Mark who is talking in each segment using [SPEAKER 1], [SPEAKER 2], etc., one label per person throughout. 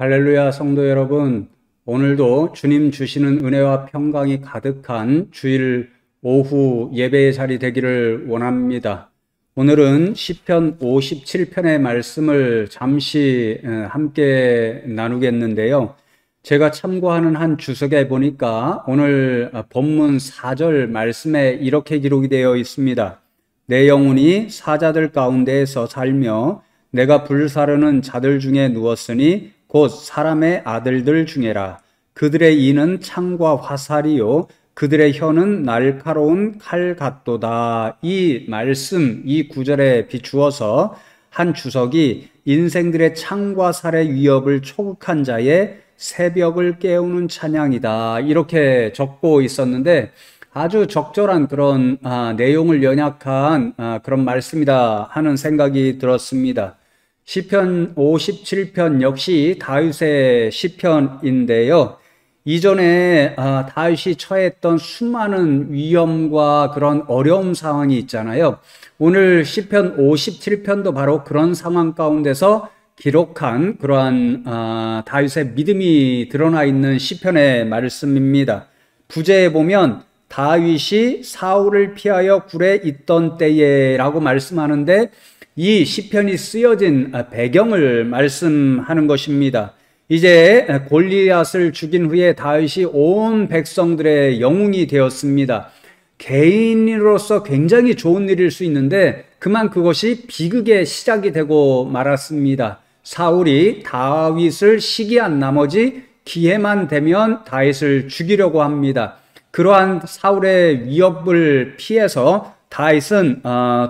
[SPEAKER 1] 할렐루야 성도 여러분, 오늘도 주님 주시는 은혜와 평강이 가득한 주일 오후 예배의 자리 되기를 원합니다. 오늘은 시편 57편의 말씀을 잠시 함께 나누겠는데요. 제가 참고하는 한 주석에 보니까 오늘 본문 4절 말씀에 이렇게 기록이 되어 있습니다. 내 영혼이 사자들 가운데에서 살며 내가 불사르는 자들 중에 누웠으니 곧 사람의 아들들 중에라. 그들의 이는 창과 화살이요 그들의 혀는 날카로운 칼 같도다. 이 말씀, 이 구절에 비추어서 한 주석이 인생들의 창과 살의 위협을 초극한 자의 새벽을 깨우는 찬양이다, 이렇게 적고 있었는데 아주 적절한 그런 내용을 연약한 그런 말씀이다 하는 생각이 들었습니다. 시편 57편 역시 다윗의 시편인데요. 이전에 다윗이 처했던 수많은 위험과 그런 어려움 상황이 있잖아요. 오늘 시편 57편도 바로 그런 상황 가운데서 기록한 그러한 다윗의 믿음이 드러나 있는 시편의 말씀입니다. 부제에 보면 다윗이 사울을 피하여 굴에 있던 때에 라고 말씀하는데 이 시편이 쓰여진 배경을 말씀하는 것입니다. 이제 골리앗을 죽인 후에 다윗이 온 백성들의 영웅이 되었습니다. 개인으로서 굉장히 좋은 일일 수 있는데 그만 그것이 비극의 시작이 되고 말았습니다. 사울이 다윗을 시기한 나머지 기회만 되면 다윗을 죽이려고 합니다. 그러한 사울의 위협을 피해서 다윗은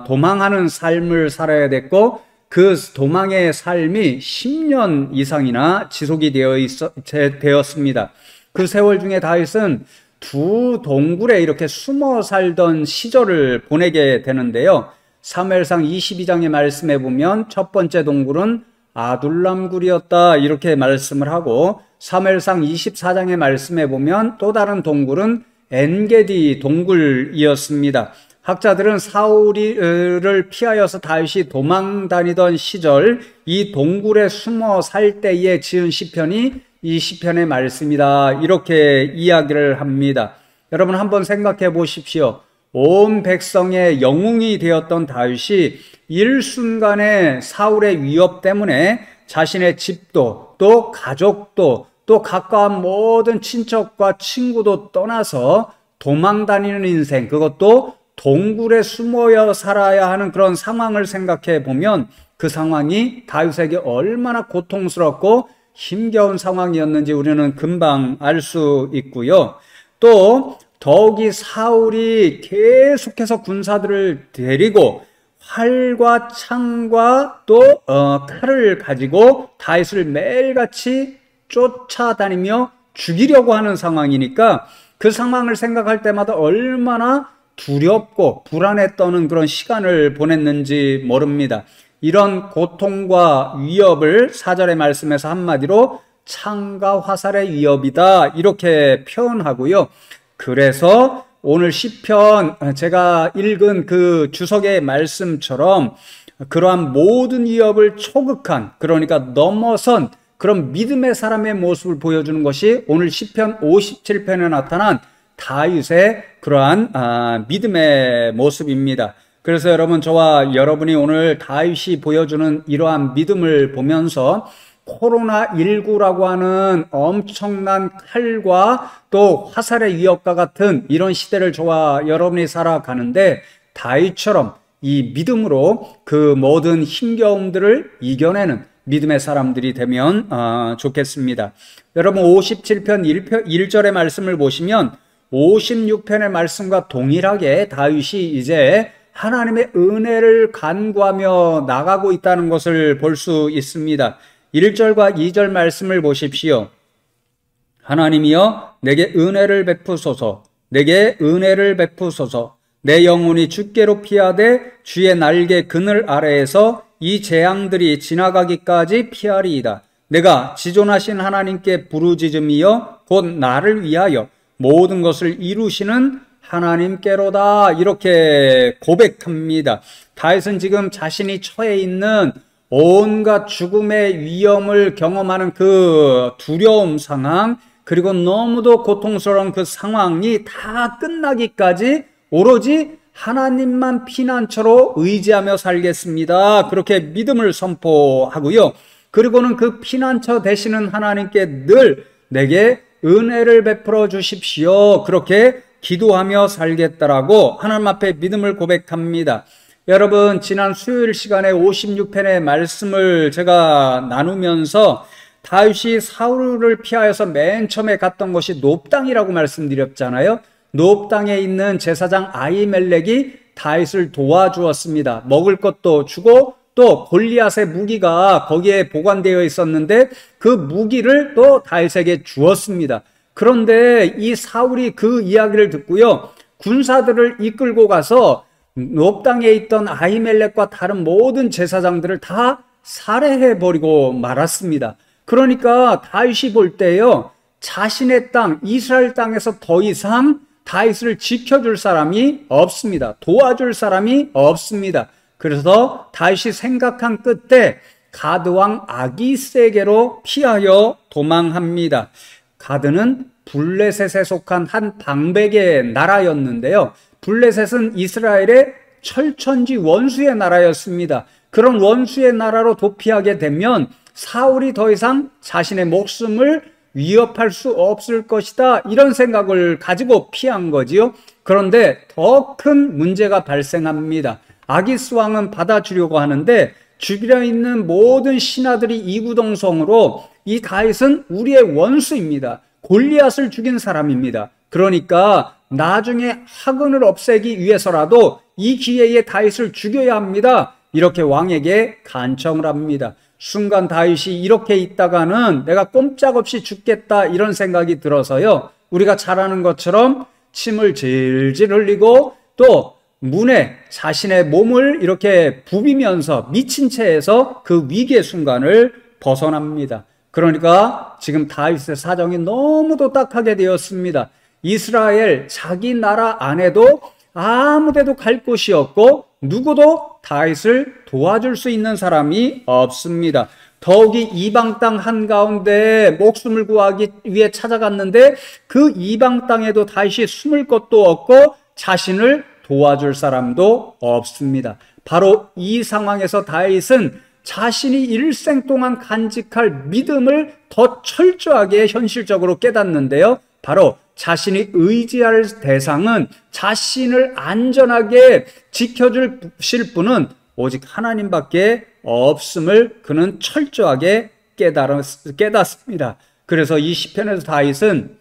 [SPEAKER 1] 도망하는 삶을 살아야 됐고 그 도망의 삶이 10년 이상이나 지속이 되었습니다. 그 세월 중에 다윗은 두 동굴에 이렇게 숨어 살던 시절을 보내게 되는데요. 사무엘상 22장의 말씀에 보면 첫 번째 동굴은 아둘람 굴이었다, 이렇게 말씀을 하고 사무엘상 24장의 말씀에 보면 또 다른 동굴은 엔게디 동굴이었습니다. 학자들은 사울을 피하여서 다윗이 도망 다니던 시절 이 동굴에 숨어 살 때에 지은 시편이 이 시편의 말씀이다, 이렇게 이야기를 합니다. 여러분 한번 생각해 보십시오. 온 백성의 영웅이 되었던 다윗이 일순간에 사울의 위협 때문에 자신의 집도 또 가족도 또 가까운 모든 친척과 친구도 떠나서 도망 다니는 인생, 그것도 동굴에 숨어야 살아야 하는 그런 상황을 생각해 보면 그 상황이 다윗에게 얼마나 고통스럽고 힘겨운 상황이었는지 우리는 금방 알 수 있고요. 또 더욱이 사울이 계속해서 군사들을 데리고 활과 창과 또 칼을 가지고 다윗을 매일같이 쫓아다니며 죽이려고 하는 상황이니까 그 상황을 생각할 때마다 얼마나 두렵고 불안에 떠는 그런 시간을 보냈는지 모릅니다. 이런 고통과 위협을 4절의 말씀에서 한마디로 창과 화살의 위협이다, 이렇게 표현하고요. 그래서 오늘 시편 제가 읽은 그 주석의 말씀처럼 그러한 모든 위협을 초극한, 그러니까 넘어선 그런 믿음의 사람의 모습을 보여주는 것이 오늘 시편 57편에 나타난 다윗의 그러한 믿음의 모습입니다. 그래서 여러분, 저와 여러분이 오늘 다윗이 보여주는 이러한 믿음을 보면서 코로나19라고 하는 엄청난 칼과 또 화살의 위협과 같은 이런 시대를 저와 여러분이 살아가는데 다윗처럼 이 믿음으로 그 모든 힘겨움들을 이겨내는 믿음의 사람들이 되면 좋겠습니다. 여러분 57편 1절의 말씀을 보시면 56편의 말씀과 동일하게 다윗이 이제 하나님의 은혜를 간구하며 나가고 있다는 것을 볼 수 있습니다. 1절과 2절 말씀을 보십시오. 하나님이여 내게 은혜를 베푸소서, 내게 은혜를 베푸소서. 내 영혼이 주께로 피하되 주의 날개 그늘 아래에서 이 재앙들이 지나가기까지 피하리이다. 내가 지존하신 하나님께 부르짖음이여 곧 나를 위하여 모든 것을 이루시는 하나님께로다, 이렇게 고백합니다. 다윗은 지금 자신이 처해 있는 온갖 죽음의 위험을 경험하는 그 두려움 상황, 그리고 너무도 고통스러운 그 상황이 다 끝나기까지 오로지 하나님만 피난처로 의지하며 살겠습니다. 그렇게 믿음을 선포하고요. 그리고는 그 피난처 되시는 하나님께 늘 내게 은혜를 베풀어 주십시오. 그렇게 기도하며 살겠다라고 하나님 앞에 믿음을 고백합니다. 여러분, 지난 수요일 시간에 56편의 말씀을 제가 나누면서 다윗이 사울을 피하여서 맨 처음에 갔던 곳이 놉 땅이라고 말씀드렸잖아요. 놉 땅에 있는 제사장 아히멜렉이 다윗을 도와주었습니다. 먹을 것도 주고 또 골리앗의 무기가 거기에 보관되어 있었는데 그 무기를 또 다윗에게 주었습니다. 그런데 이 사울이 그 이야기를 듣고요, 군사들을 이끌고 가서 놉 땅에 있던 아히멜렉과 다른 모든 제사장들을 다 살해해버리고 말았습니다. 그러니까 다윗이 볼 때요, 자신의 땅, 이스라엘 땅에서 더 이상 다윗을 지켜줄 사람이 없습니다. 도와줄 사람이 없습니다. 그래서 다윗이 생각한 끝에 가드왕 아기스에게로 피하여 도망합니다. 가드는 블레셋에 속한 한 방백의 나라였는데요. 블레셋은 이스라엘의 철천지 원수의 나라였습니다. 그런 원수의 나라로 도피하게 되면 사울이 더 이상 자신의 목숨을 위협할 수 없을 것이다, 이런 생각을 가지고 피한 거지요. 그런데 더 큰 문제가 발생합니다. 아기스 왕은 받아주려고 하는데 주변에 있는 모든 신하들이 이구동성으로 이 다윗은 우리의 원수입니다. 골리앗을 죽인 사람입니다. 그러니까 나중에 화근을 없애기 위해서라도 이 기회에 다윗을 죽여야 합니다. 이렇게 왕에게 간청을 합니다. 순간 다윗이 이렇게 있다가는 내가 꼼짝없이 죽겠다, 이런 생각이 들어서요, 우리가 잘 아는 것처럼 침을 질질 흘리고 또 문에 자신의 몸을 이렇게 부비면서 미친 채에서 그 위기의 순간을 벗어납니다. 그러니까 지금 다윗의 사정이 너무도 딱하게 되었습니다. 이스라엘 자기 나라 안에도 아무데도 갈 곳이 없고 누구도 다윗을 도와줄 수 있는 사람이 없습니다. 더욱이 이방 땅 한가운데 목숨을 구하기 위해 찾아갔는데 그 이방 땅에도 다윗이 숨을 곳도 없고 자신을 도와줄 사람도 없습니다. 바로 이 상황에서 다윗은 자신이 일생 동안 간직할 믿음을 더 철저하게 현실적으로 깨닫는데요, 바로 자신이 의지할 대상은, 자신을 안전하게 지켜주실 분은 오직 하나님밖에 없음을 그는 철저하게 깨닫습니다. 그래서 이 시편에서 다윗은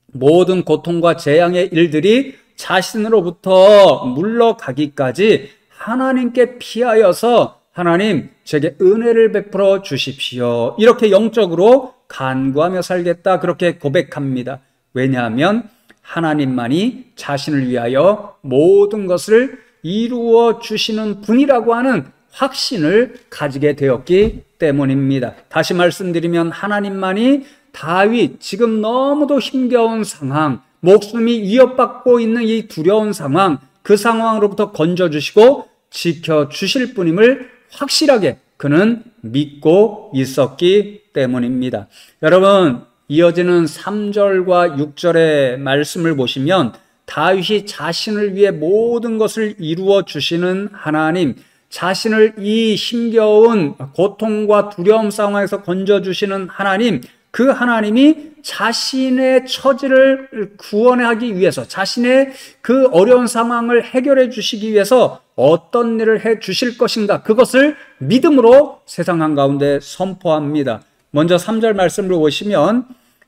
[SPEAKER 1] 모든 고통과 재앙의 일들이 자신으로부터 물러가기까지 하나님께 피하여서 하나님, 제게 은혜를 베풀어 주십시오, 이렇게 영적으로 간구하며 살겠다, 그렇게 고백합니다. 왜냐하면 하나님만이 자신을 위하여 모든 것을 이루어 주시는 분이라고 하는 확신을 가지게 되었기 때문입니다. 다시 말씀드리면 하나님만이 다윗 지금 너무도 힘겨운 상황, 목숨이 위협받고 있는 이 두려운 상황, 그 상황으로부터 건져주시고 지켜주실 분임을 확실하게 그는 믿고 있었기 때문입니다. 여러분, 이어지는 3절과 6절의 말씀을 보시면 다윗이 자신을 위해 모든 것을 이루어 주시는 하나님, 자신을 이 힘겨운 고통과 두려움 상황에서 건져주시는 하나님, 그 하나님이 자신의 처지를 구원하기 위해서, 자신의 그 어려운 상황을 해결해 주시기 위해서 어떤 일을 해 주실 것인가, 그것을 믿음으로 세상 한가운데 선포합니다. 먼저 3절 말씀을 보시면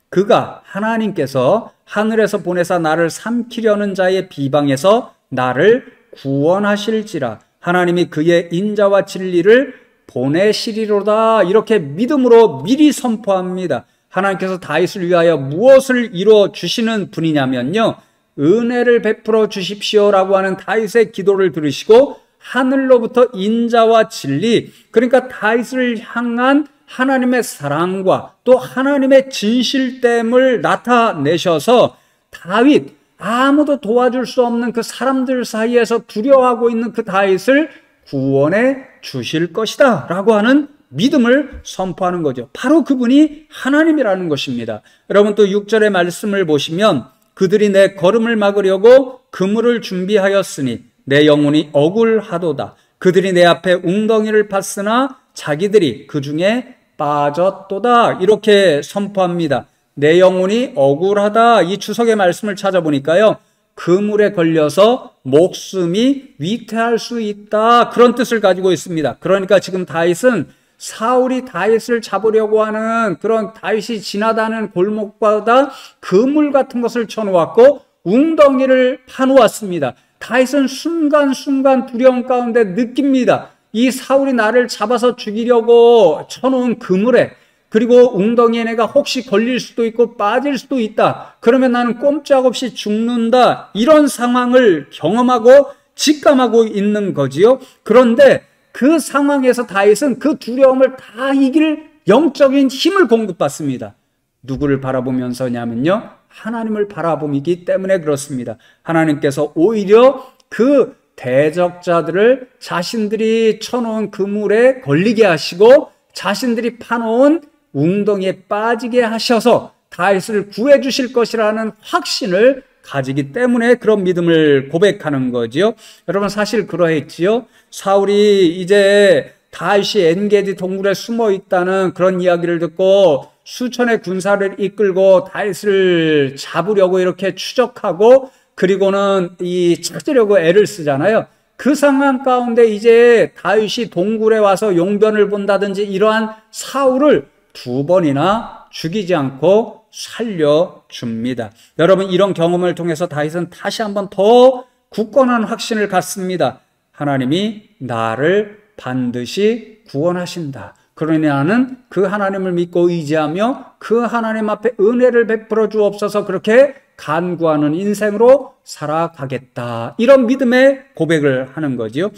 [SPEAKER 1] 그가, 하나님께서 하늘에서 보내사 나를 삼키려는 자의 비방에서 나를 구원하실지라, 하나님이 그의 인자와 진리를 보내시리로다, 이렇게 믿음으로 미리 선포합니다. 하나님께서 다윗을 위하여 무엇을 이루어 주시는 분이냐면요, 은혜를 베풀어 주십시오라고 하는 다윗의 기도를 들으시고 하늘로부터 인자와 진리, 그러니까 다윗을 향한 하나님의 사랑과 또 하나님의 진실됨을 나타내셔서 다윗, 아무도 도와줄 수 없는 그 사람들 사이에서 두려워하고 있는 그 다윗을 구원해 주실 것이다 라고 하는 믿음을 선포하는 거죠. 바로 그분이 하나님이라는 것입니다. 여러분 또 6절의 말씀을 보시면 그들이 내 걸음을 막으려고 그물을 준비하였으니 내 영혼이 억울하도다. 그들이 내 앞에 웅덩이를 팠으나 자기들이 그 중에 빠졌도다. 이렇게 선포합니다. 내 영혼이 억울하다. 이 추석의 말씀을 찾아보니까요, 그물에 걸려서 목숨이 위태할 수 있다, 그런 뜻을 가지고 있습니다. 그러니까 지금 다윗은 사울이 다윗을 잡으려고 하는 그런 다윗이 지나다니는 골목마다 그물 같은 것을 쳐놓았고 웅덩이를 파놓았습니다. 다윗은 순간순간 두려움 가운데 느낍니다. 이 사울이 나를 잡아서 죽이려고 쳐놓은 그물에, 그리고 웅덩이에 내가 혹시 걸릴 수도 있고 빠질 수도 있다. 그러면 나는 꼼짝없이 죽는다. 이런 상황을 경험하고 직감하고 있는 거지요. 그런데 그 상황에서 다윗은 그 두려움을 다 이길 영적인 힘을 공급받습니다. 누구를 바라보면서냐면요, 하나님을 바라보기 때문에 그렇습니다. 하나님께서 오히려 그 대적자들을 자신들이 쳐놓은 그물에 걸리게 하시고 자신들이 파놓은 웅덩이에 빠지게 하셔서 다윗을 구해 주실 것이라는 확신을 가지기 때문에 그런 믿음을 고백하는 거지요. 여러분 사실 그러했지요. 사울이 이제 다윗이 엔게디 동굴에 숨어 있다는 그런 이야기를 듣고 수천의 군사를 이끌고 다윗을 잡으려고 이렇게 추적하고 그리고는 찾으려고 애를 쓰잖아요. 그 상황 가운데 이제 다윗이 동굴에 와서 용변을 본다든지 이러한 사울을 2번이나 죽이지 않고 살려줍니다. 여러분 이런 경험을 통해서 다윗은 다시 한번 더 굳건한 확신을 갖습니다. 하나님이 나를 반드시 구원하신다. 그러니 나는 그 하나님을 믿고 의지하며 그 하나님 앞에 은혜를 베풀어 주옵소서, 그렇게 간구하는 인생으로 살아가겠다. 이런 믿음의 고백을 하는 거지요.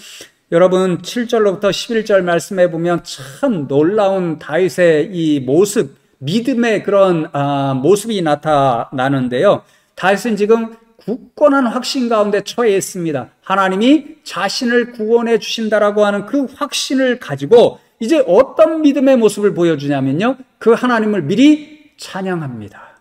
[SPEAKER 1] 여러분 7절로부터 11절 말씀해 보면 참 놀라운 다윗의 이 모습, 믿음의 그런 모습이 나타나는데요. 다윗은 지금 굳건한 확신 가운데 처해 있습니다. 하나님이 자신을 구원해 주신다라고 하는 그 확신을 가지고 이제 어떤 믿음의 모습을 보여주냐면요, 그 하나님을 미리 찬양합니다.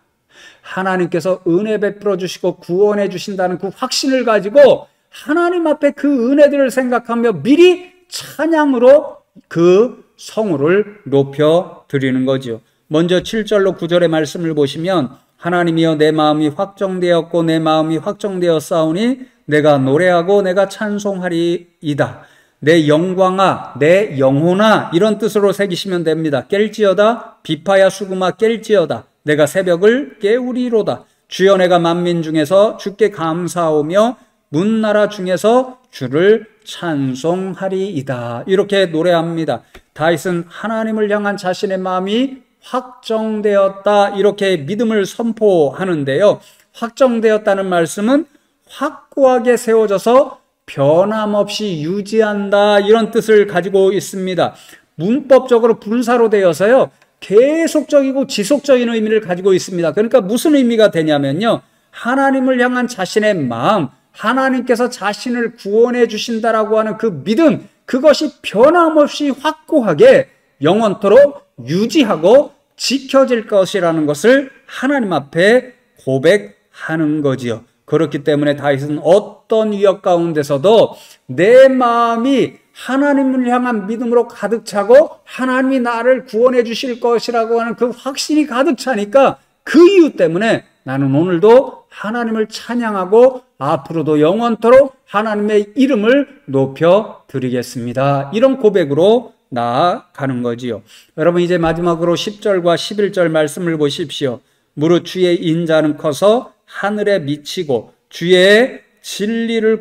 [SPEAKER 1] 하나님께서 은혜 베풀어 주시고 구원해 주신다는 그 확신을 가지고 하나님 앞에 그 은혜들을 생각하며 미리 찬양으로 그 성우를 높여 드리는 거죠. 먼저 7절로 9절의 말씀을 보시면 하나님이여 내 마음이 확정되었고 내 마음이 확정되었사오니 내가 노래하고 내가 찬송하리이다. 내 영광아 내 영혼아, 이런 뜻으로 새기시면 됩니다. 깰지어다 비파야 수금아 깰지어다 내가 새벽을 깨우리로다. 주여 내가 만민 중에서 주께 감사하오며 문나라 중에서 주를 찬송하리이다. 이렇게 노래합니다. 다윗은 하나님을 향한 자신의 마음이 확정되었다, 이렇게 믿음을 선포하는데요. 확정되었다는 말씀은 확고하게 세워져서 변함없이 유지한다, 이런 뜻을 가지고 있습니다. 문법적으로 분사로 되어서요, 계속적이고 지속적인 의미를 가지고 있습니다. 그러니까 무슨 의미가 되냐면요, 하나님을 향한 자신의 마음, 하나님께서 자신을 구원해 주신다라고 하는 그 믿음, 그것이 변함없이 확고하게 영원토록 유지하고 지켜질 것이라는 것을 하나님 앞에 고백하는 거지요. 그렇기 때문에 다윗은 어떤 위협 가운데서도 내 마음이 하나님을 향한 믿음으로 가득 차고 하나님이 나를 구원해 주실 것이라고 하는 그 확신이 가득 차니까 그 이유 때문에 나는 오늘도 하나님을 찬양하고 앞으로도 영원토록 하나님의 이름을 높여 드리겠습니다. 이런 고백으로 나아가는 거지요. 여러분 이제 마지막으로 10절과 11절 말씀을 보십시오. 무릇 주의 인자는 커서 하늘에 미치고 주의 진리는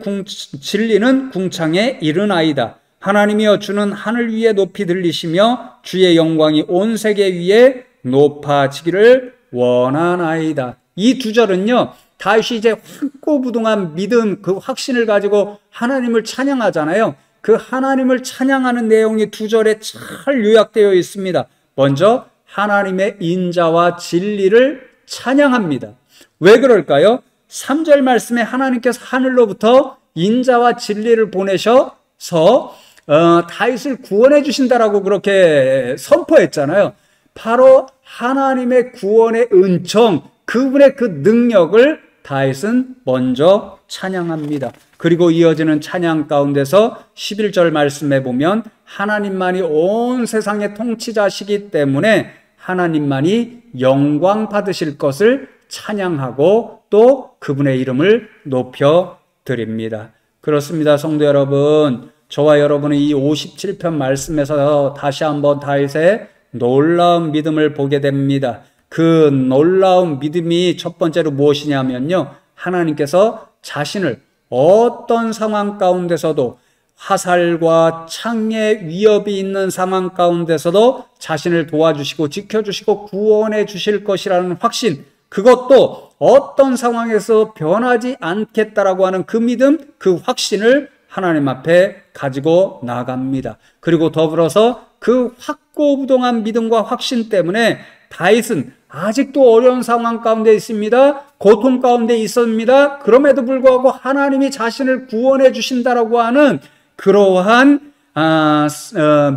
[SPEAKER 1] 궁창에 이르나이다. 하나님이여 주는 하늘 위에 높이 들리시며 주의 영광이 온 세계 위에 높아지기를 원하나이다. 이 두 절은요, 다윗이 이제 확고부동한 믿음, 그 확신을 가지고 하나님을 찬양하잖아요. 그 하나님을 찬양하는 내용이 두 절에 잘 요약되어 있습니다. 먼저 하나님의 인자와 진리를 찬양합니다. 왜 그럴까요? 3절 말씀에 하나님께서 하늘로부터 인자와 진리를 보내셔서 다윗을 구원해 주신다라고 그렇게 선포했잖아요. 바로 하나님의 구원의 은총, 그분의 그 능력을 다윗은 먼저 찬양합니다. 그리고 이어지는 찬양 가운데서 11절 말씀에 보면 하나님만이 온 세상의 통치자시기 때문에 하나님만이 영광 받으실 것을 찬양하고 또 그분의 이름을 높여 드립니다. 그렇습니다. 성도 여러분, 저와 여러분은 이 57편 말씀에서 다시 한번 다윗의 놀라운 믿음을 보게 됩니다. 그 놀라운 믿음이 첫 번째로 무엇이냐면요, 하나님께서 자신을 어떤 상황 가운데서도, 화살과 창의 위협이 있는 상황 가운데서도 자신을 도와주시고 지켜주시고 구원해 주실 것이라는 확신, 그것도 어떤 상황에서 변하지 않겠다라고 하는 그 믿음, 그 확신을 하나님 앞에 가지고 나갑니다. 그리고 더불어서 그 확고부동한 믿음과 확신 때문에 다윗은 아직도 어려운 상황 가운데 있습니다. 고통 가운데 있습니다. 그럼에도 불구하고 하나님이 자신을 구원해 주신다라고 하는 그러한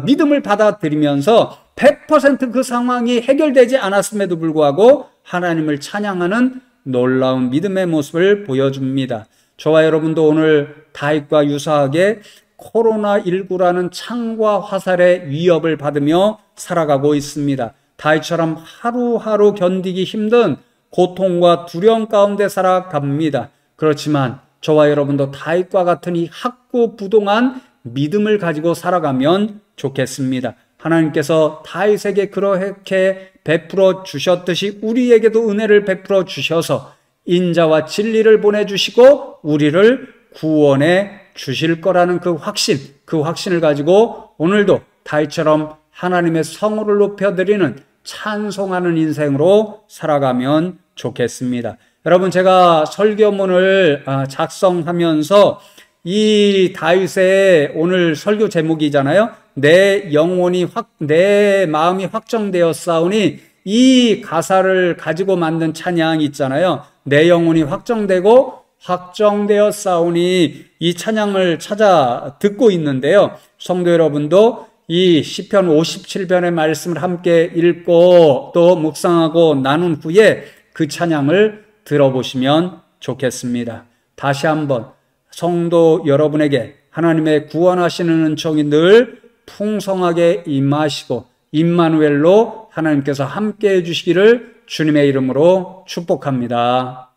[SPEAKER 1] 믿음을 받아들이면서 100% 그 상황이 해결되지 않았음에도 불구하고 하나님을 찬양하는 놀라운 믿음의 모습을 보여줍니다. 저와 여러분도 오늘 다윗과 유사하게 코로나19라는 창과 화살의 위협을 받으며 살아가고 있습니다. 다윗처럼 하루하루 견디기 힘든 고통과 두려움 가운데 살아갑니다. 그렇지만 저와 여러분도 다윗과 같은 이 확고부동한 믿음을 가지고 살아가면 좋겠습니다. 하나님께서 다윗에게 그렇게 베풀어 주셨듯이 우리에게도 은혜를 베풀어 주셔서 인자와 진리를 보내주시고 우리를 구원해 주실 거라는 그 확신을 가지고 오늘도 다윗처럼 하나님의 성호를 높여드리는 찬송하는 인생으로 살아가면 좋겠습니다. 여러분, 제가 설교문을 작성하면서 이 다윗의 오늘 설교 제목이잖아요. 내 마음이 확정되었사오니, 이 가사를 가지고 만든 찬양이 있잖아요. 내 영혼이 확정되고 확정되었사오니, 이 찬양을 찾아 듣고 있는데요. 성도 여러분도 이 시편 57편의 말씀을 함께 읽고 또 묵상하고 나눈 후에 그 찬양을 들어보시면 좋겠습니다. 다시 한번 성도 여러분에게 하나님의 구원하시는 은총이 늘 풍성하게 임하시고 임마누엘로 하나님께서 함께해 주시기를 주님의 이름으로 축복합니다.